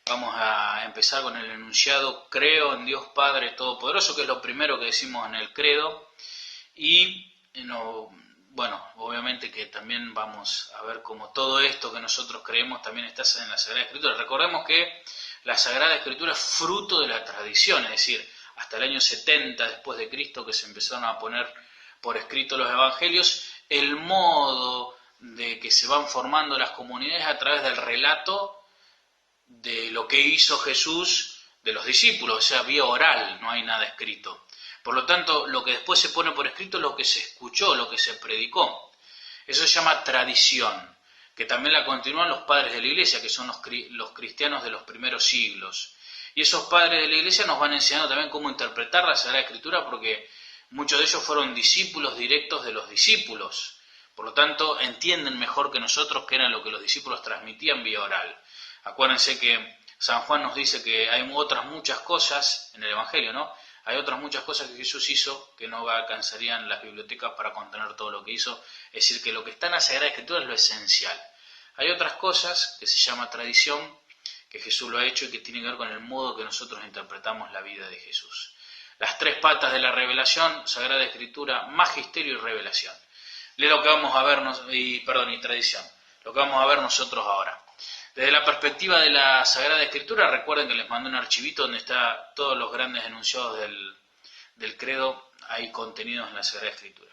Vamos a empezar con el enunciado: creo en Dios Padre Todopoderoso, que es lo primero que decimos en el credo. Y bueno, obviamente que también vamos a ver cómo todo esto que nosotros creemos también está en la Sagrada Escritura. Recordemos que la Sagrada Escritura es fruto de la tradición, es decir, hasta el año 70 después de Cristo, que se empezaron a poner por escrito los evangelios, el modo de que se van formando las comunidades a través del relato de lo que hizo Jesús de los discípulos, o sea, vía oral, no hay nada escrito. Por lo tanto, lo que después se pone por escrito es lo que se escuchó, lo que se predicó. Eso se llama tradición, que también la continúan los padres de la Iglesia, que son los cristianos de los primeros siglos. Y esos padres de la Iglesia nos van enseñando también cómo interpretar la Sagrada Escritura, porque muchos de ellos fueron discípulos directos de los discípulos. Por lo tanto, entienden mejor que nosotros qué era lo que los discípulos transmitían vía oral. Acuérdense que San Juan nos dice que hay otras muchas cosas en el Evangelio, ¿no? Hay otras muchas cosas que Jesús hizo que no alcanzarían las bibliotecas para contener todo lo que hizo. Es decir, que lo que está en la Sagrada Escritura es lo esencial. Hay otras cosas que se llama tradición, que Jesús lo ha hecho y que tienen que ver con el modo que nosotros interpretamos la vida de Jesús. Las tres patas de la revelación: Sagrada Escritura, Magisterio y Revelación. Es lo que vamos a ver, y tradición. Lo que vamos a ver nosotros ahora. Desde la perspectiva de la Sagrada Escritura, recuerden que les mandé un archivito donde está todos los grandes enunciados del credo ahí contenidos en la Sagrada Escritura.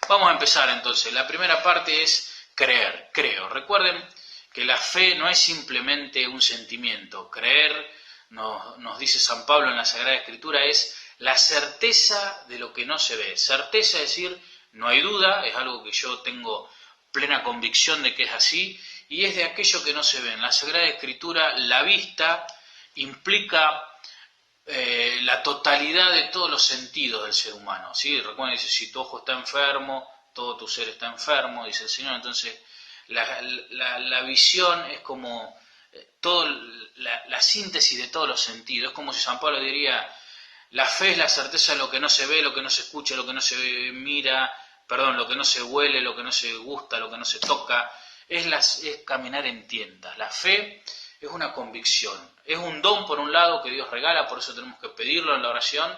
Vamos a empezar entonces. La primera parte es creer, creo. Recuerden que la fe no es simplemente un sentimiento. Creer, nos dice San Pablo en la Sagrada Escritura, es la certeza de lo que no se ve. Certeza es decir, no hay duda, es algo que yo tengo plena convicción de que es así, y es de aquello que no se ve. En la Sagrada Escritura la vista implica la totalidad de todos los sentidos del ser humano, ¿sí? Recuerden, dice, si tu ojo está enfermo, todo tu ser está enfermo, dice el Señor. Entonces la visión es como la síntesis de todos los sentidos. Es como si San Pablo diría: la fe es la certeza de lo que no se ve, lo que no se escucha, lo que no se mira, lo que no se huele, lo que no se gusta, lo que no se toca. Es caminar en tiendas. La fe es una convicción, es un don por un lado que Dios regala, por eso tenemos que pedirlo en la oración,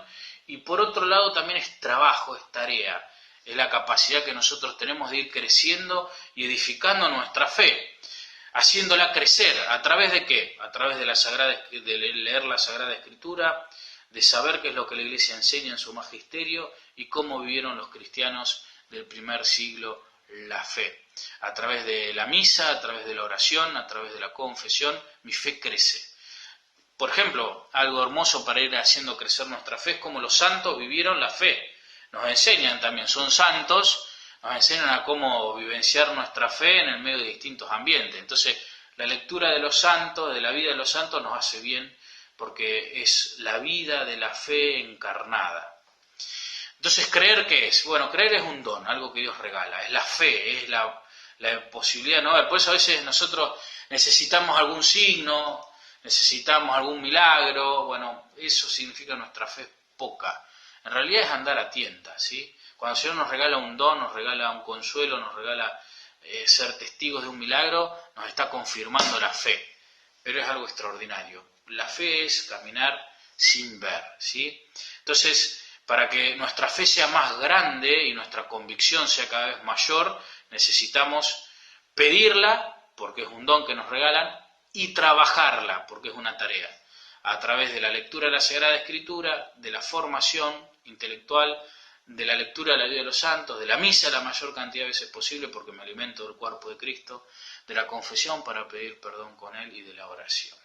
y por otro lado también es trabajo, es tarea, es la capacidad que nosotros tenemos de ir creciendo y edificando nuestra fe, haciéndola crecer. ¿A través de qué? A través de leer la Sagrada Escritura, de saber qué es lo que la Iglesia enseña en su magisterio y cómo vivieron los cristianos del primer siglo la fe. A través de la misa, a través de la oración, a través de la confesión, mi fe crece. Por ejemplo, algo hermoso para ir haciendo crecer nuestra fe es cómo los santos vivieron la fe. Nos enseñan también, son santos, nos enseñan a cómo vivenciar nuestra fe en el medio de distintos ambientes. Entonces, la lectura de los santos, de la vida de los santos, nos hace bien porque es la vida de la fe encarnada. Entonces, ¿creer qué es? Bueno, creer es un don, algo que Dios regala, es la fe, es la posibilidad de no ver. Por eso a veces nosotros necesitamos algún signo, necesitamos algún milagro. Bueno, eso significa nuestra fe poca. En realidad es andar a tientas, ¿sí? Cuando el Señor nos regala un don, nos regala un consuelo, nos regala ser testigos de un milagro, nos está confirmando la fe. Pero es algo extraordinario. La fe es caminar sin ver, ¿sí? Entonces, para que nuestra fe sea más grande y nuestra convicción sea cada vez mayor, necesitamos pedirla, porque es un don que nos regalan, y trabajarla, porque es una tarea, a través de la lectura de la Sagrada Escritura, de la formación intelectual, de la lectura de la vida de los santos, de la misa la mayor cantidad de veces posible, porque me alimento del cuerpo de Cristo, de la confesión para pedir perdón con Él y de la oración.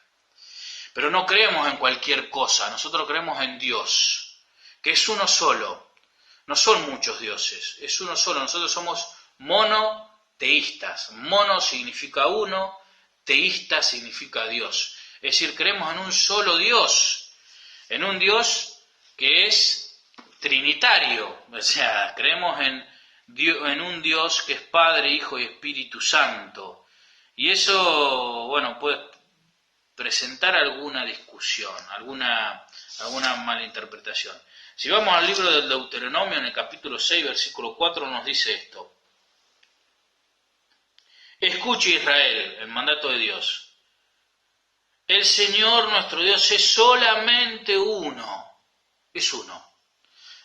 Pero no creemos en cualquier cosa, nosotros creemos en Dios, que es uno solo. No son muchos dioses, es uno solo. Nosotros somos monoteístas. Mono significa uno, teísta significa Dios. Es decir, creemos en un solo Dios, en un Dios que es trinitario. O sea, creemos en un Dios que es Padre, Hijo y Espíritu Santo. Y eso, bueno, puede presentar alguna discusión, alguna malinterpretación. Si vamos al libro del Deuteronomio, en el capítulo 6, versículo 4, nos dice esto: escuche Israel, el mandato de Dios. el Señor nuestro Dios es solamente uno. Es uno.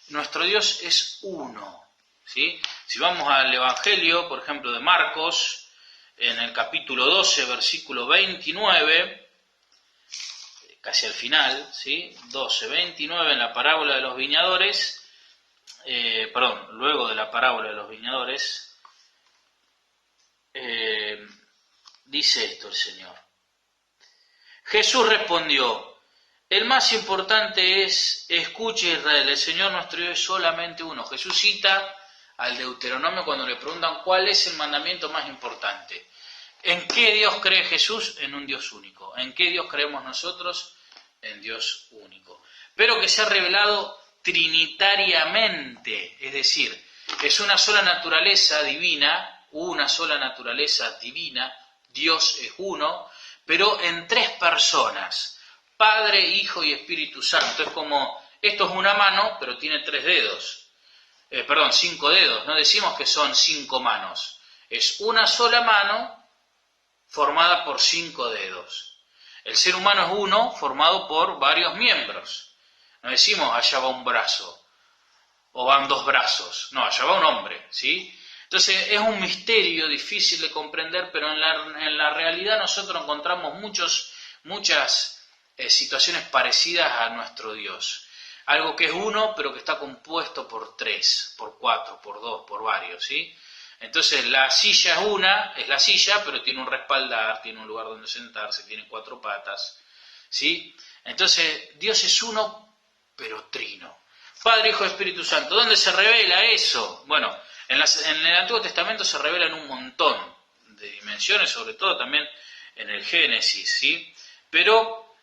Nuestro Dios es uno. ¿Sí? Si vamos al Evangelio, por ejemplo, de Marcos, en el capítulo 12, versículo 29, casi al final, ¿sí? 12, 29, en la parábola de los viñadores, luego de la parábola de los viñadores, dice esto el Señor. Jesús respondió: el más importante es, escuche Israel, el Señor nuestro Dios es solamente uno. Jesús cita al Deuteronomio cuando le preguntan cuál es el mandamiento más importante. ¿En qué Dios cree Jesús? En un Dios único. ¿En qué Dios creemos nosotros? En Dios único. Pero que se ha revelado trinitariamente, es decir, es una sola naturaleza divina, Dios es uno, pero en tres personas, Padre, Hijo y Espíritu Santo. Es como, esto es una mano, pero tiene 5 dedos, no decimos que son 5 manos, es una sola mano formada por 5 dedos. El ser humano es uno formado por varios miembros, no decimos allá va un brazo, o van 2 brazos, no, allá va un hombre, ¿sí? Entonces es un misterio difícil de comprender, pero en la realidad nosotros encontramos muchas situaciones parecidas a nuestro Dios. Algo que es uno, pero que está compuesto por 3, por 4, por 2, por varios, ¿sí? Entonces la silla es la silla, pero tiene un respaldar, tiene un lugar donde sentarse, tiene 4 patas, ¿sí? Entonces Dios es uno, pero trino. Padre, Hijo y Espíritu Santo. ¿Dónde se revela eso? Bueno, en el Antiguo Testamento se revela en un montón de dimensiones, sobre todo también en el Génesis, ¿sí? Pero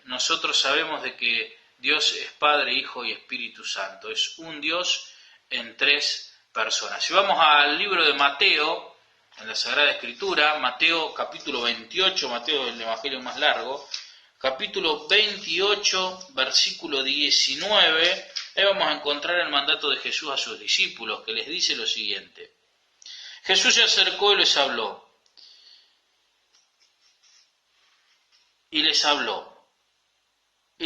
nosotros sabemos de que Dios es Padre, Hijo y Espíritu Santo. Es un Dios en 3 personas. Si vamos al libro de Mateo, en la Sagrada Escritura, Mateo capítulo 28, Mateo el Evangelio más largo, capítulo 28, versículo 19, ahí vamos a encontrar el mandato de Jesús a sus discípulos, que les dice lo siguiente. Jesús se acercó y les habló. Y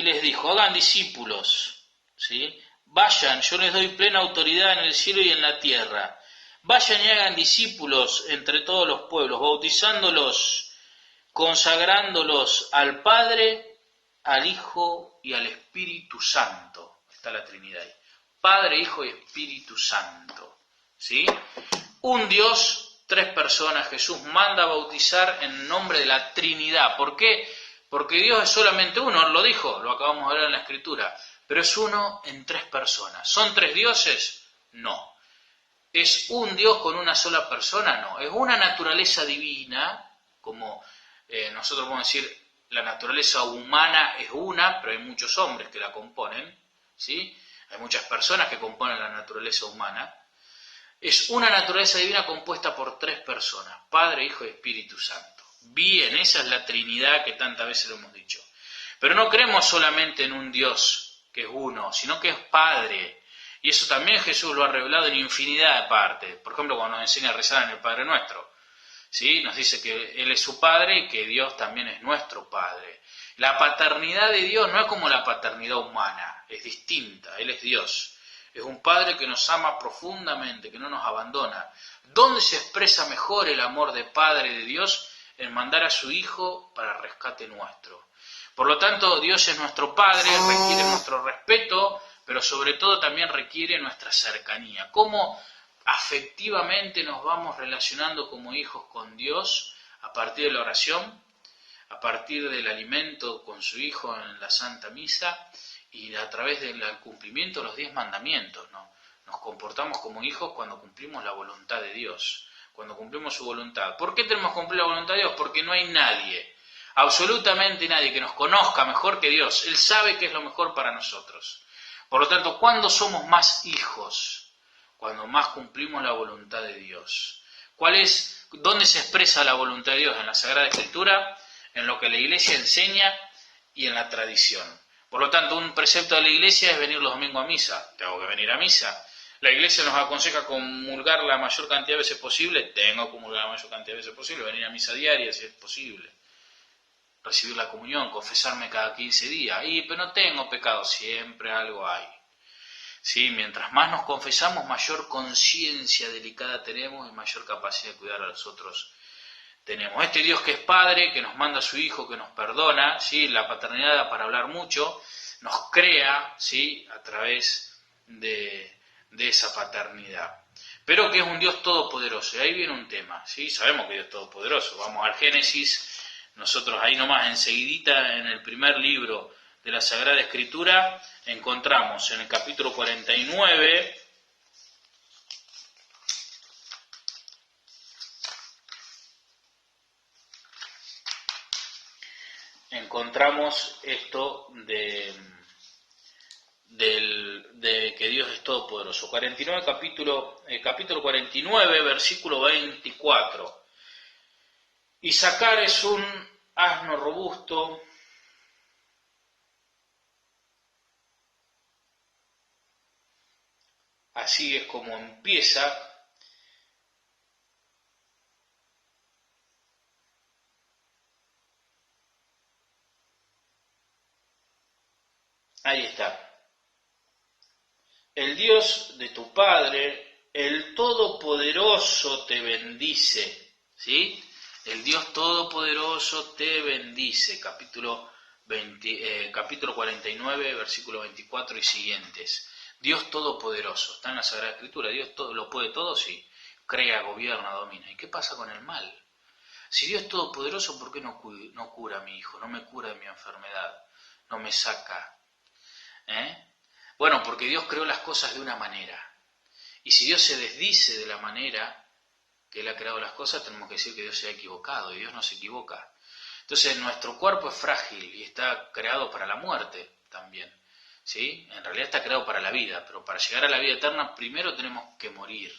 les dijo, hagan discípulos, ¿sí? Vayan, yo les doy plena autoridad en el cielo y en la tierra. Vayan y hagan discípulos entre todos los pueblos, bautizándolos, consagrándolos al Padre, al Hijo y al Espíritu Santo. Está la Trinidad ahí. Padre, Hijo y Espíritu Santo, ¿sí? Un Dios, 3 personas. Jesús manda a bautizar en nombre de la Trinidad. ¿Por qué? Porque Dios es solamente uno, lo dijo, lo acabamos de ver en la Escritura, pero es uno en 3 personas. ¿Son 3 dioses? No. ¿Es un Dios con una sola persona? No. Es una naturaleza divina, como nosotros podemos decir, la naturaleza humana es una, pero hay muchos hombres que la componen, ¿sí? Hay muchas personas que componen la naturaleza humana. Es una naturaleza divina compuesta por 3 personas, Padre, Hijo y Espíritu Santo. Bien, esa es la Trinidad que tantas veces lo hemos dicho. Pero no creemos solamente en un Dios que es uno, sino que es Padre. Y eso también Jesús lo ha revelado en infinidad de partes. Por ejemplo, cuando nos enseña a rezar en el Padre Nuestro, ¿sí? Nos dice que Él es su Padre y que Dios también es nuestro Padre. La paternidad de Dios no es como la paternidad humana, es distinta. Él es Dios. Es un Padre que nos ama profundamente, que no nos abandona. ¿Dónde se expresa mejor el amor de Padre de Dios? En mandar a su Hijo para rescate nuestro. Por lo tanto, Dios es nuestro Padre, requiere nuestro respeto, pero sobre todo también requiere nuestra cercanía. ¿Cómo afectivamente nos vamos relacionando como hijos con Dios? A partir de la oración, a partir del alimento con su Hijo en la Santa Misa y a través del cumplimiento de los 10 mandamientos, ¿no? Nos comportamos como hijos cuando cumplimos la voluntad de Dios, cuando cumplimos su voluntad. ¿Por qué tenemos que cumplir la voluntad de Dios? Porque no hay nadie, absolutamente nadie, que nos conozca mejor que Dios. Él sabe qué es lo mejor para nosotros. Por lo tanto, ¿cuándo somos más hijos? Cuando más cumplimos la voluntad de Dios. ¿Dónde se expresa la voluntad de Dios? En la Sagrada Escritura, en lo que la Iglesia enseña y en la tradición. Por lo tanto, un precepto de la Iglesia es venir los domingos a misa. Tengo que venir a misa. La Iglesia nos aconseja comulgar la mayor cantidad de veces posible. Tengo que comulgar la mayor cantidad de veces posible. Venir a misa diaria si es posible. recibir la comunión, confesarme cada 15 días. Pero no tengo pecado, siempre algo hay. ¿Sí? Mientras más nos confesamos, mayor conciencia delicada tenemos y mayor capacidad de cuidar a los otros tenemos. Este Dios que es Padre, que nos manda a su Hijo, que nos perdona, ¿sí? La paternidad da para hablar mucho, nos crea, ¿sí? A través de esa paternidad. Pero que es un Dios todopoderoso. Y ahí viene un tema, ¿sí? Sabemos que Dios es todopoderoso. Vamos al Génesis, nosotros ahí nomás enseguidita en el primer libro de la Sagrada Escritura encontramos en el capítulo 49... encontramos esto de que Dios es todopoderoso. 49, capítulo 49, versículo 24. Isaacar es un asno robusto, así es como empieza. Ahí está. El Dios de tu Padre, el Todopoderoso te bendice, ¿sí? El Dios Todopoderoso te bendice, capítulo 49, versículo 24 y siguientes. Dios Todopoderoso, está en la Sagrada Escritura, Dios todo, lo puede todo, sí, crea, gobierna, domina. ¿Y qué pasa con el mal? Si Dios es todopoderoso, ¿por qué no cura a mi hijo? No me cura de mi enfermedad, no me saca. Bueno, porque Dios creó las cosas de una manera. Y si Dios se desdice de la manera que Él ha creado las cosas, tenemos que decir que Dios se ha equivocado, y Dios no se equivoca. Entonces, nuestro cuerpo es frágil y está creado para la muerte también, ¿sí? En realidad está creado para la vida, pero para llegar a la vida eterna primero tenemos que morir.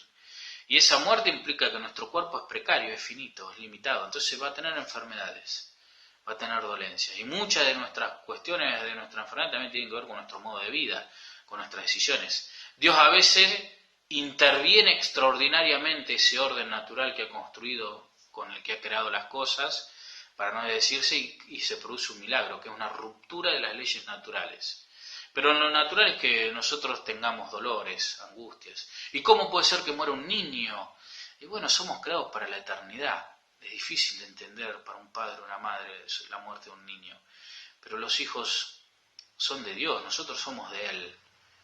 Y esa muerte implica que nuestro cuerpo es precario, es finito, es limitado, entonces va a tener enfermedades, va a tener dolencias. Y muchas de nuestras cuestiones de nuestra enfermedad también tienen que ver con nuestro modo de vida, con nuestras decisiones. Dios a veces interviene extraordinariamente ese orden natural que ha construido, con el que ha creado las cosas, para no decirse, y se produce un milagro, que es una ruptura de las leyes naturales. Pero lo natural es que nosotros tengamos dolores, angustias. ¿Y cómo puede ser que muera un niño? Y bueno, somos creados para la eternidad. Es difícil de entender para un padre o una madre la muerte de un niño. Pero los hijos son de Dios, nosotros somos de Él.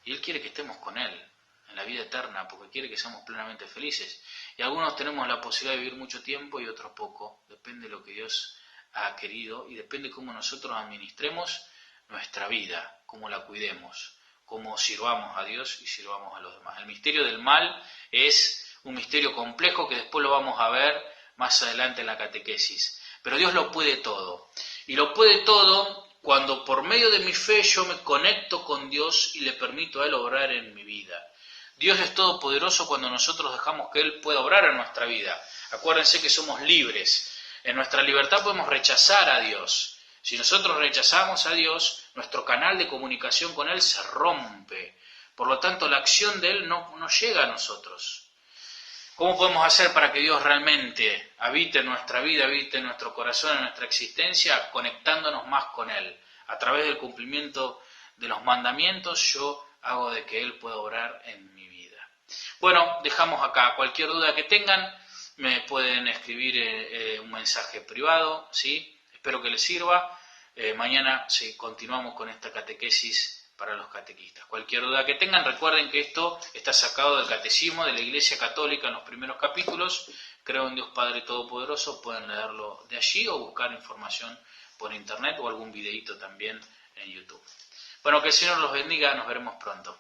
Y Él quiere que estemos con Él en la vida eterna, porque quiere que seamos plenamente felices. Y algunos tenemos la posibilidad de vivir mucho tiempo y otros poco. Depende de lo que Dios ha querido y depende de cómo nosotros administremos nuestra vida, cómo la cuidemos, cómo sirvamos a Dios y sirvamos a los demás. El misterio del mal es un misterio complejo que después lo vamos a ver más adelante en la catequesis. Pero Dios lo puede todo. Y lo puede todo cuando por medio de mi fe yo me conecto con Dios y le permito a Él obrar en mi vida. Dios es todopoderoso cuando nosotros dejamos que Él pueda obrar en nuestra vida. Acuérdense que somos libres. En nuestra libertad podemos rechazar a Dios. Si nosotros rechazamos a Dios, nuestro canal de comunicación con Él se rompe. Por lo tanto, la acción de Él no llega a nosotros. ¿Cómo podemos hacer para que Dios realmente habite en nuestra vida, habite en nuestro corazón, en nuestra existencia, conectándonos más con Él? A través del cumplimiento de los mandamientos, yo hago de que Él pueda obrar en mi vida. Bueno, dejamos acá. Cualquier duda que tengan, me pueden escribir un mensaje privado, ¿sí? Espero que les sirva. Mañana continuamos con esta catequesis para los catequistas. Cualquier duda que tengan, recuerden que esto está sacado del Catecismo de la Iglesia Católica en los primeros capítulos. Creo en Dios Padre Todopoderoso, pueden leerlo de allí o buscar información por internet o algún videíto también en YouTube. Bueno, que el Señor los bendiga, nos veremos pronto.